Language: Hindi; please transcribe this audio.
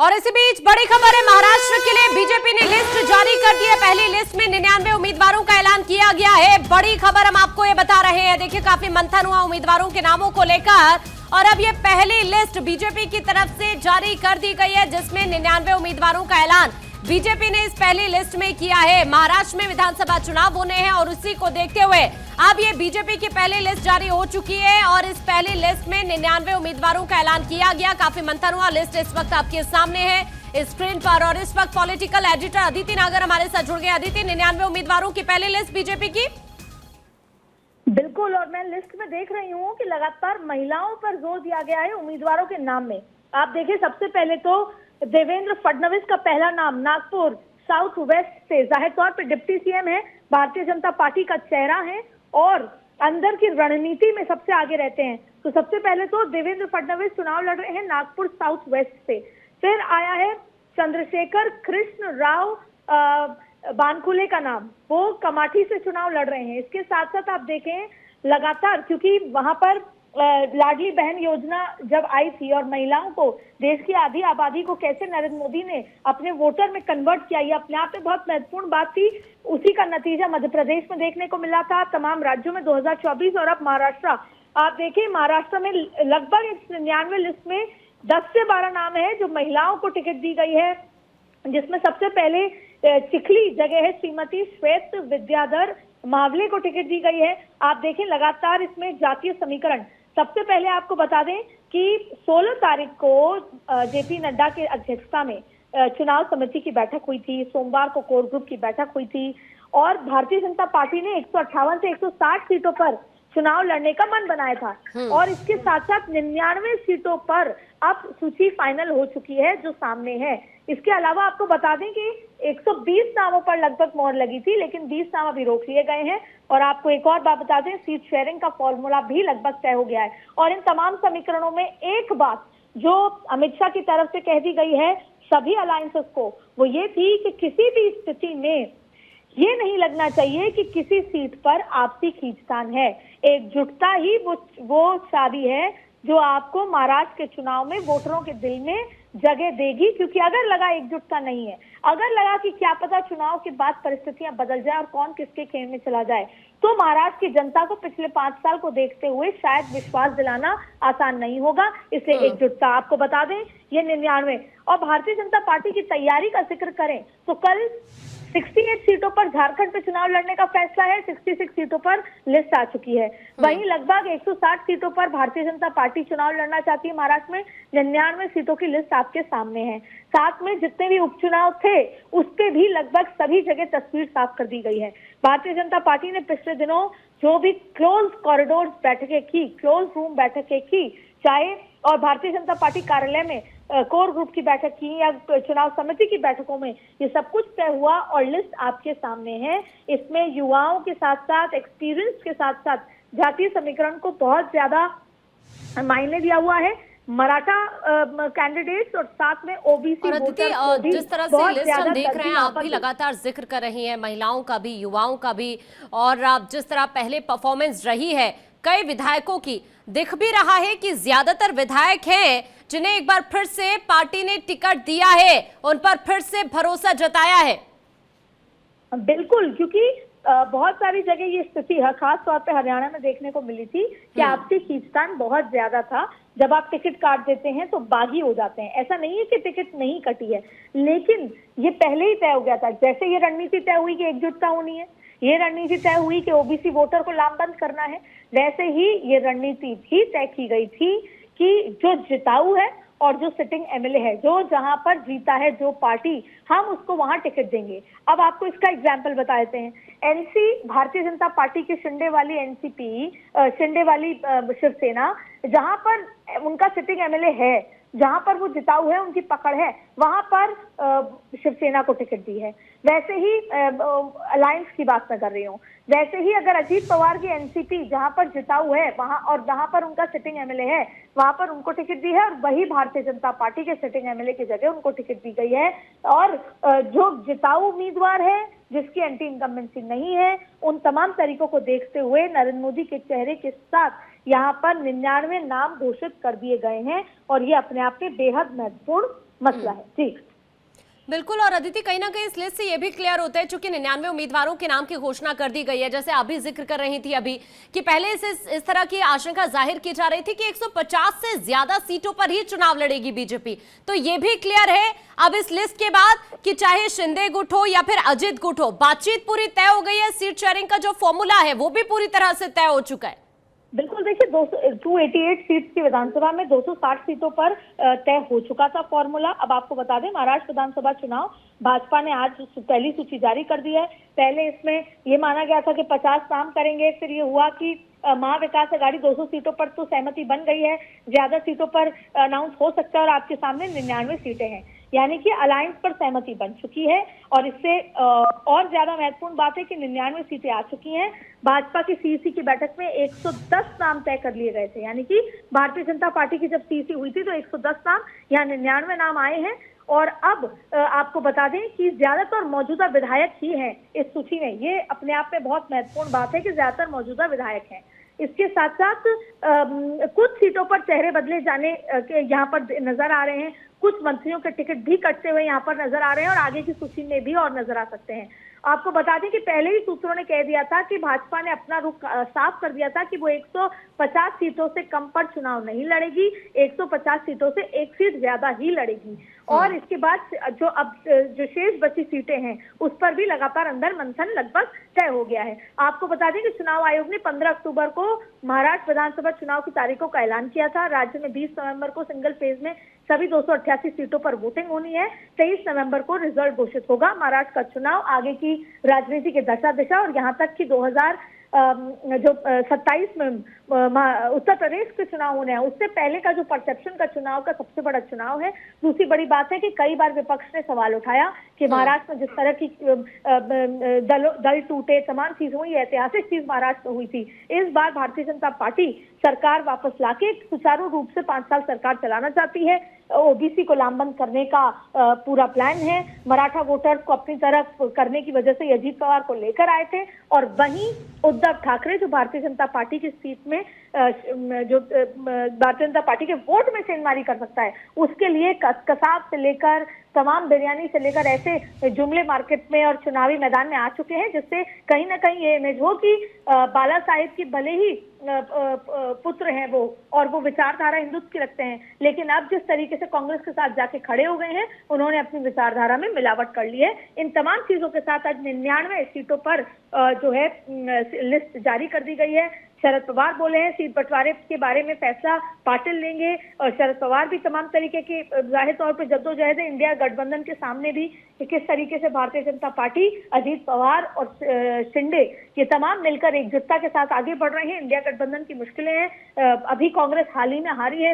और इसी बीच बड़ी खबर है, महाराष्ट्र के लिए बीजेपी ने लिस्ट जारी कर दी है। पहली लिस्ट में 99 उम्मीदवारों का ऐलान किया गया है। बड़ी खबर हम आपको ये बता रहे हैं। देखिए, काफी मंथन हुआ उम्मीदवारों के नामों को लेकर और अब ये पहली लिस्ट बीजेपी की तरफ से जारी कर दी गई है, जिसमें 99 उम्मीदवारों का ऐलान बीजेपी ने इस पहली लिस्ट में किया है। महाराष्ट्र में विधानसभा चुनाव होने हैं और उसी को देखते हुए अब ये बीजेपी की पहली लिस्ट जारी हो चुकी है और इस पहली लिस्ट में 99 उम्मीदवारों का ऐलान किया गया। काफी मंथन हुआ। लिस्ट इस वक्त आपके सामने है स्क्रीन पर और इस वक्त पॉलिटिकल एडिटर अदिति नागर हमारे साथ जुड़ गए। अदिति, 99 उम्मीदवारों की पहली लिस्ट बीजेपी की। बिल्कुल, और मैं लिस्ट में देख रही हूँ कि लगातार महिलाओं पर जोर दिया गया है उम्मीदवारों के नाम में। आप देखिए, सबसे पहले तो देवेंद्र फडणवीस का पहला नाम नागपुर साउथ वेस्ट से, जाहिर तौर पर डिप्टी सीएम है, भारतीय जनता पार्टी का चेहरा है और अंदर की रणनीति में सबसे आगे रहते हैं। तो सबसे पहले तो देवेंद्र फडणवीस चुनाव लड़ रहे हैं नागपुर साउथ वेस्ट से। फिर आया है चंद्रशेखर कृष्ण राव बानखुले का नाम, वो कमाठी से चुनाव लड़ रहे हैं। इसके साथ साथ आप देखें लगातार, क्योंकि वहां पर लाडली बहन योजना जब आई थी और महिलाओं को, देश की आधी आबादी को कैसे नरेंद्र मोदी ने अपने वोटर में कन्वर्ट किया, ये अपने आप में बहुत महत्वपूर्ण बात थी। उसी का नतीजा मध्य प्रदेश में देखने को मिला था, तमाम राज्यों में 2024 और अब महाराष्ट्र। आप देखिए, महाराष्ट्र में लगभग इस 99 लिस्ट में 10 से 12 नाम है जो महिलाओं को टिकट दी गई है, जिसमें सबसे पहले चिखली जगह है श्रीमती श्वेत विद्याधर मावले को टिकट दी गई है। आप देखें लगातार इसमें जातीय समीकरण। सबसे पहले आपको बता दें कि 16 तारीख को जेपी नड्डा के अध्यक्षता में चुनाव समिति की बैठक हुई थी। सोमवार को कोर ग्रुप की बैठक हुई थी और भारतीय जनता पार्टी ने 158 से 160 सीटों पर चुनाव लड़ने का मन बनाया था और इसके साथ साथ 99 सीटों पर अब सूची फाइनल हो चुकी है जो सामने है। इसके अलावा आपको बता दें कि 120 नामों पर लगभग मोहर लगी थी, लेकिन 20 नाम अभी रोक लिए गए हैं। और आपको एक और बात बता दें, सीट शेयरिंग का फॉर्मूला भी लगभग तय हो गया है। और इन तमाम समीकरणों में एक बात जो अमित शाह की तरफ से कह दी गई है सभी अलायंसेस को, वो ये थी कि किसी भी स्थिति में ये नहीं लगना चाहिए कि किसी सीट पर आपसी खींचतान है। एकजुटता ही वो चाबी है जो आपको महाराष्ट्र के चुनाव में वोटरों के दिल में जगह देगी। क्योंकि अगर लगा एकजुटता नहीं है, अगर लगा कि क्या पता चुनाव के बाद परिस्थितियां बदल जाए और कौन किसके खेल में चला जाए, तो महाराष्ट्र की जनता को पिछले 5 साल को देखते हुए शायद विश्वास दिलाना आसान नहीं होगा। इसलिए एकजुटता। आपको बता दें ये 99 और भारतीय जनता पार्टी की तैयारी का जिक्र करें तो कल 68 सीटों पर झारखंड पे चुनाव लड़ने का फैसला है। 66 सीटों पर लिस्ट आ चुकी है। वहीं लगभग 160 सीटों पर भारतीय जनता पार्टी चुनाव लड़ना चाहती है महाराष्ट्र में। 99 सीटों की लिस्ट आपके सामने है। साथ में जितने भी उपचुनाव थे उस पे भी लगभग सभी जगह तस्वीर साफ कर दी गई है। भारतीय जनता पार्टी ने पिछले दिनों जो भी क्लोज कॉरिडोर बैठकें की, क्लोज रूम बैठकें की, चाहे और भारतीय जनता पार्टी कार्यालय में कोर ग्रुप की बैठक की या चुनाव समिति की बैठकों में, ये सब कुछ तय हुआ और लिस्ट आपके सामने है। इसमें युवाओं के साथ साथ एक्सपीरियंस के साथ साथ जातीय समीकरण को बहुत ज्यादा मायने दिया हुआ है। मराठा कैंडिडेट्स और साथ में ओबीसी वोटर्स। जिस तरह से लिस्ट हम देख रहे हैं, आप भी लगातार जिक्र कर रही हैं महिलाओं का भी, युवाओं का भी, और आप जिस तरह पहले परफॉर्मेंस रही है कई विधायकों की, दिख भी रहा है कि ज्यादातर विधायक हैं जिन्हें एक बार फिर से पार्टी ने टिकट दिया है, उन पर फिर से भरोसा जताया है। बिल्कुल, क्योंकि बहुत सारी जगह ये स्थिति है, खास तौर पे हरियाणा में देखने को मिली थी कि आपसी खींचतान बहुत ज्यादा था। जब आप टिकट काट देते हैं तो बागी हो जाते हैं। ऐसा नहीं है कि टिकट नहीं कटी है, लेकिन ये पहले ही तय हो गया था। जैसे ये रणनीति तय हुई कि एकजुटता होनी है, ये रणनीति तय हुई कि ओबीसी वोटर को लामबंद करना है, वैसे ही ये रणनीति भी तय की गई थी कि जो जिताऊ है और जो सिटिंग एमएलए है, जो जहां पर जीता है जो पार्टी, हम उसको वहां टिकट देंगे। अब आपको इसका एग्जाम्पल बता देते हैं। एनसी, भारतीय जनता पार्टी की शिंदे वाली एनसीपी, शिंदे वाली शिवसेना, जहां पर उनका सिटिंग एमएलए है, जहां पर वो जिताऊ है, उनकी पकड़ है, वहां पर शिवसेना को टिकट दी है। वैसे ही अलायंस की बात मैं कर रही हूँ। वैसे ही अगर अजीत पवार की एनसीपी जहां पर जिताऊ है वहां और जहां पर उनका सिटिंग एमएलए है वहां पर उनको टिकट दी है और वही भारतीय जनता पार्टी के सिटिंग एमएलए की जगह उनको टिकट दी गई है। और जो जिताऊ उम्मीदवार है, जिसकी एंटी इनकम्बेंसी नहीं है, उन तमाम तरीकों को देखते हुए नरेंद्र मोदी के चेहरे के साथ यहाँ पर 99 नाम घोषित कर दिए गए हैं और ये अपने आप में बेहद महत्वपूर्ण मसला है। जी बिल्कुल। और अदिति, कहीं ना कहीं इस लिस्ट से ये भी क्लियर होता है, चूंकि 99 उम्मीदवारों के नाम की घोषणा कर दी गई है, जैसे अभी जिक्र कर रही थी अभी कि पहले से इस तरह की आशंका जाहिर की जा रही थी कि 150 से ज्यादा सीटों पर ही चुनाव लड़ेगी बीजेपी। तो ये भी क्लियर है अब इस लिस्ट के बाद कि चाहे शिंदे गुट हो या फिर अजित गुट हो, बातचीत पूरी तय हो गई है। सीट शेयरिंग का जो फॉर्मूला है वो भी पूरी तरह से तय हो चुका है। बिल्कुल, देखिए 288 सीट्स की विधानसभा में 260 सीटों पर तय हो चुका था फॉर्मूला। अब आपको बता दें, महाराष्ट्र विधानसभा चुनाव भाजपा ने आज पहली सूची जारी कर दी है। पहले इसमें ये माना गया था कि 50 नाम करेंगे, फिर ये हुआ कि महाविकास आघाड़ी 200 सीटों पर तो सहमति बन गई है, ज्यादा सीटों पर अनाउंस हो सकता है और आपके सामने 99 सीटें हैं, यानी कि अलायंस पर सहमति बन चुकी है। और इससे और ज्यादा महत्वपूर्ण बात है कि 99 सीटें आ चुकी हैं। भाजपा की सीईसी की बैठक में 110 नाम तय कर लिए गए थे, यानी कि भारतीय जनता पार्टी की जब सीईसी हुई थी तो 110 नाम, यहाँ 99 नाम आए हैं। और अब आपको बता दें कि ज्यादातर मौजूदा विधायक ही हैं इस सूची में। ये अपने आप में बहुत महत्वपूर्ण बात है कि ज्यादातर मौजूदा विधायक हैं। इसके साथ साथ कुछ सीटों पर चेहरे बदले जाने के यहाँ पर नजर आ रहे हैं, कुछ मंत्रियों के टिकट भी कटते हुए यहाँ पर नजर आ रहे हैं और आगे की सूची में भी और नजर आ सकते हैं। आपको बता दें कि पहले ही सूत्रों ने कह दिया था कि भाजपा ने अपना रुख साफ कर दिया था कि वो 150 सीटों से कम पर चुनाव नहीं लड़ेगी, 150 सीटों से एक सीट ज्यादा ही लड़ेगी। और इसके बाद जो शेष बची सीटें हैं उस पर भी लगातार अंदर मंथन लगभग तय हो गया है। आपको बता दें कि चुनाव आयोग ने 15 अक्टूबर को महाराष्ट्र विधानसभा चुनाव की तारीखों का ऐलान किया था। राज्य में 20 नवंबर को सिंगल फेज में सभी 288 सीटों पर वोटिंग होनी है। 23 नवंबर को रिजल्ट घोषित होगा। महाराष्ट्र का चुनाव आगे की राजनीति के दशा दिशा और यहाँ तक कि 27 में उत्तर प्रदेश के चुनाव होने हैं, उससे पहले का जो परसेप्शन का चुनाव का सबसे बड़ा चुनाव है। दूसरी बड़ी बात है कि कई बार विपक्ष ने सवाल उठाया कि महाराष्ट्र में जिस तरह की दल टूटे, तमाम चीजें हुई, ऐतिहासिक चीज महाराष्ट्र में हुई थी। इस बार भारतीय जनता पार्टी सरकार वापस लाके सुचारू रूप से 5 साल सरकार चलाना चाहती है। ओबीसी को लामबंद करने का पूरा प्लान है। मराठा वोटर्स को अपनी तरफ करने की वजह से अजीत पवार को लेकर आए थे। और वहीं उद्धव ठाकरे जो भारतीय जनता पार्टी की सीट में जो भारतीय जनता पार्टी के वोट में सेंधमारी कर सकता है, उसके लिए कसाब से लेकर तमाम बिरयानी से लेकर ऐसे जुमले मार्केट में और चुनावी मैदान में आ चुके हैं, जिससे कहीं ना कहीं ये इमेज हो कि बाला साहेब की भले ही पुत्र हैं वो और वो विचारधारा हिंदुत्व की रखते हैं, लेकिन अब जिस तरीके से कांग्रेस के साथ जाके खड़े हो गए हैं, उन्होंने अपनी विचारधारा में मिलावट कर ली है। इन तमाम चीजों के साथ आज 99 सीटों पर जो है लिस्ट जारी कर दी गई है। शरद पवार बोले हैं सीट बंटवारे के बारे में फैसला पाटिल लेंगे और शरद पवार भी तमाम तरीके की जाहिर तौर पर जद्दोजहद इंडिया गठबंधन के सामने भी किस तरीके से भारतीय जनता पार्टी, अजीत पवार और शिंदे ये तमाम मिलकर एकजुटता के साथ आगे बढ़ रहे हैं। इंडिया गठबंधन की मुश्किलें हैं। अभी कांग्रेस हाल ही में हारी है।